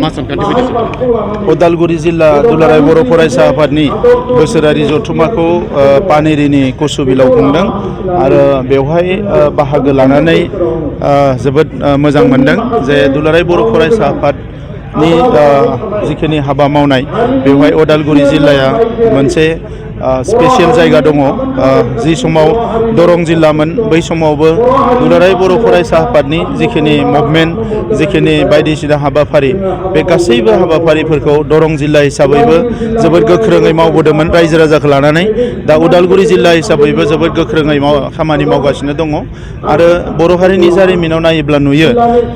मा सानखान्थि बायदि उदालगुरि जिल्ला दुलाराय बर' फरायसा आफादनि बोसोरारि जथुम्माखौ पानेरिनि कसुबिलाव खुंदों आरो बेवहाय बाहागो लानानै जोबोद मोजां मोनदों जे दुलाराय बर' फरायसा आफादनि जिखिनि हाबा मावनाय बेवहाय उदालगुरि जिल्लाया मोनसे स्पेसियेल जायगा दङ। जि समाव दरं जिल्लामोन बै समावबो दुलाराय बर' फरायसा आफादनि जिखिनि मुभमेन्ट जिखिनि बायदिसिना हाबाफारि बे गासैबो हाबाफारिफोरखौ दरं जिल्ला हिसाबैबो जोबोद गोख्रोङै मावबोदोंमोन रायजो राजाखौ लानानै। दा उदालगुरि जिल्ला हिसाबैबो जोबोद गोख्रोङै खामानि मावगासिनो दङ आरो बर' हारिनि जारिमिनाव नायोब्ला नुयो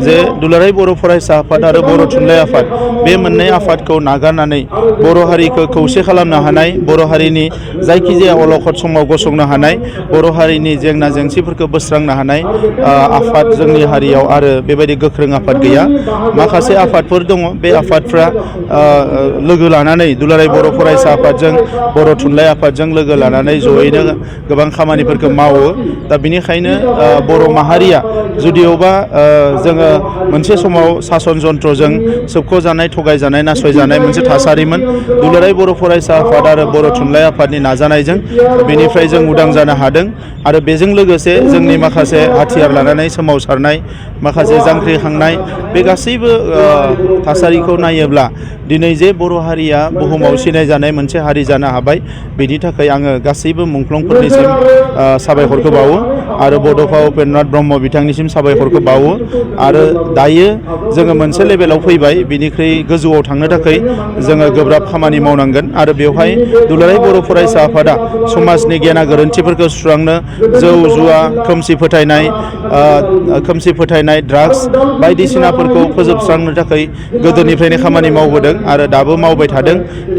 जे दुलाराय बर' फरायसा आफाद आरो बर' थुनलाइ आफाद बे मोननै आफादखौ नागारनानै बर' हारिखौ खौसे खालामनो हानाय, बर' हारिनि जायखिजाया अलखद समाव गसंनो हानाय, बर' हारिनि जेंना जेंसिफोरखौ बोस्रांनो हानाय आफाद जोंनि हारियाव आरो बेबायदि गोख्रों आफाद गैया। माखासे आफादफोर दङ, बे आफादफ्रा लोगो लानानै दुलाराय बर' फरायसा आफादजों बर' थुनलाइ आफादजों लोगो लानानै जयैनो गोबां खामानिफोरखौ मावो। दा बिनिखायनो बर' माहारिया जुदिअबा जोङो मोनसे समाव सासन जन्त्रजों सोबख'जानाय, थगायजानाय, नासयजानाय मोनसे थासारिमोन। दुलाराय बर' फरायसा आफाद आरो बर' थुनलाइ आफादनि नाजानायजों बेनिफ्राय जों उदां जानो हादों आरो बेजों लोगोसे जोंनि माखासे हाथियार लानानै सोमावसारनाय, माखासे जांख्रिखांनाय बे गासैबो थासारिखौ नायोब्ला दिनै जे बर' हारिया बुहुमाव सिनायजानाय मोनसे हारि जानो हाबाय, बेनि थाखाय आङो गासैबो मुंख्लंफोरनिसिम साबायखरखौ बावो आरो बड'फा उपेन्द्रनाथ ब्रह्म बिथांनिसिम साबायखरखौ बावो। आरो दायो जोङो मोनसे लेभेलाव फैबाय, बिनिख्रुइ गोजौआव थांनो थाखाय जोङो गोब्राब खामानि मावनांगोन आरो बेवहाय दुलाराय बर' फरायसा आफादा समाजनि गेना गोरोन्थिफोरखौ सुस्रांनो, जौ जुवा, खोमसि फोथायनाय, ड्राग्स बायदिसिनाफोरखौ फोजोबस्रांनो थाखाय गोदोनिफ्रायनो खामानि मावबोदों आरो दाबो मावबाय थादों।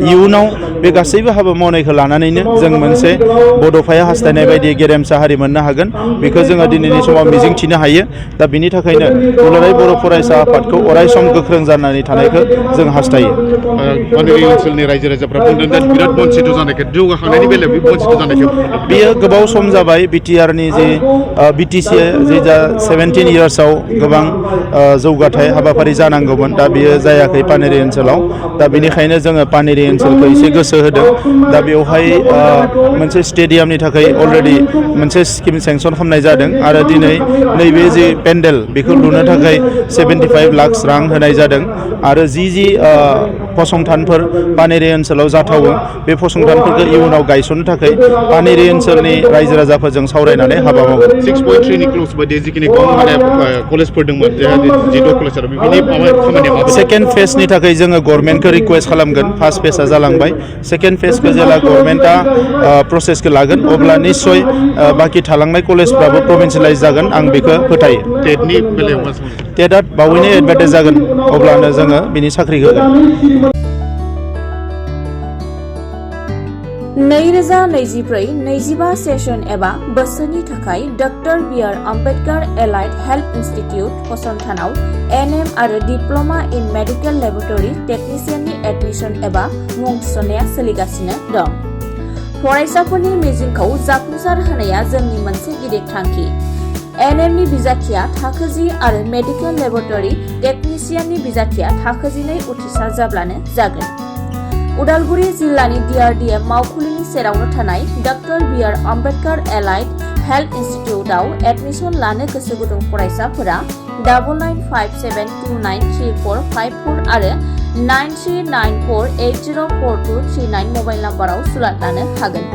इयुनाव बे गासैबो हाबा मावनायखौ लानानैनो जों मोनसे बड'फाया हास्थायनाय बायदि गेरेमसा हारि मोननो हागोन, बेखौ जोङो दिनैनि समाव मिजिंथिनो हायो। दा बिनि थाखायनो दुलाराय बर' फरायसा आफादखौ अरायसम गोख्रों जानानै थानायखौ जों हास्थायो। पानेरि ओनसोलनि रायजो राजाफ्रा बुंदों दे बिराद बन्सित जानायखौ, जौगाखांनायनि बेलायाव बे बन्सित जानायखौ बेयो गोबाव सम जाबाय। बिटिआरनि जि बिटिसि जि जा 17 इयार्सआव गोबां जौगाथाय हाबाफारि जानांगौमोन, दा बियो जायाखै पानेरि ओनसोलाव। दा बेनिखायनो जोङो पानेरि ओनसोलखौ एसे गोसो होदों। दा बेवहाय मोनसे स्टेडियामनि थाखाय अलरेडि मोनसे स्किम सेंसन खालामनाय जादों आरो दिनै नैबे जि पेन्डेल बेखौ लुनो थाखाय 75 लाख रां होनाय जादों आरो जि फसंथानफोर पानेरि ओनसोलाव जाथावो बे फसंथानफोरखौ इयुनाव गायसननो थाखाय पानेरि ओनसोलनि रायजो राजाफोरजों सावरायनानै हाबा मावगोन। 6.3 क्ल'ज बायदि जिखिनि कलेजफोर दंमोन, जिद' कलेजफोर बेनि खामानिया माबायदि? सेकेन्ड फेजनि थाखाय जोङो गभर्नमेन्टखौ रिकुवेस्ट खालामगोन। फार्स्ट फेजआ जालांबाय, सेकेन्ड फेजखौ जेला गभर्नमेन्टआ प्रसेसखौ लागोन अब्ला निस्सय बाखि थालांनाय कलेजफ्राबो प्रभिन्सियेलाइज जागोन, आं बेखौ फोथायो। टेटनि बेलायाव मा सानो? टेटआ बावैनो एडभार्टाइज जागोन, अब्लानो जोङो बिनि साख्रिखौ होगोन। 2024-25 सेसन एबा बोसोरनि थाखाय doctor B R. Ambedkar allied health institute फसंथानाव एनएम आरो डिप्ल'मा इन मेडिकेल लेबरेटरी टेक्निशियाननि एडमिशन एबा मुं थिसननाया सोलिगासिनो दं। फरायसाफोरनि मिजिंखौ जाफुंसार होनाया जोंनि मोनसे गिदिर थांखि। एनएमनि बिजाथिया थाखो 10 आरो मेडिकेल लेबरेटरी टेक्निशियाननि बिजाथिया थाखो 12 उथ्रिसार जाब्लानो जागोन। उदालगुरि जिल्लानि DRDM मावखुलिनि सेरावनो थानाय doctor B R. Ambedkar allied health इनस्टिट्यूटआव admission लानो गोसो गुदुं फरायसाफोरा 9957293454 आरो 9394804239 मबाइल नाम्बाराव सुलाद लानो हागोन।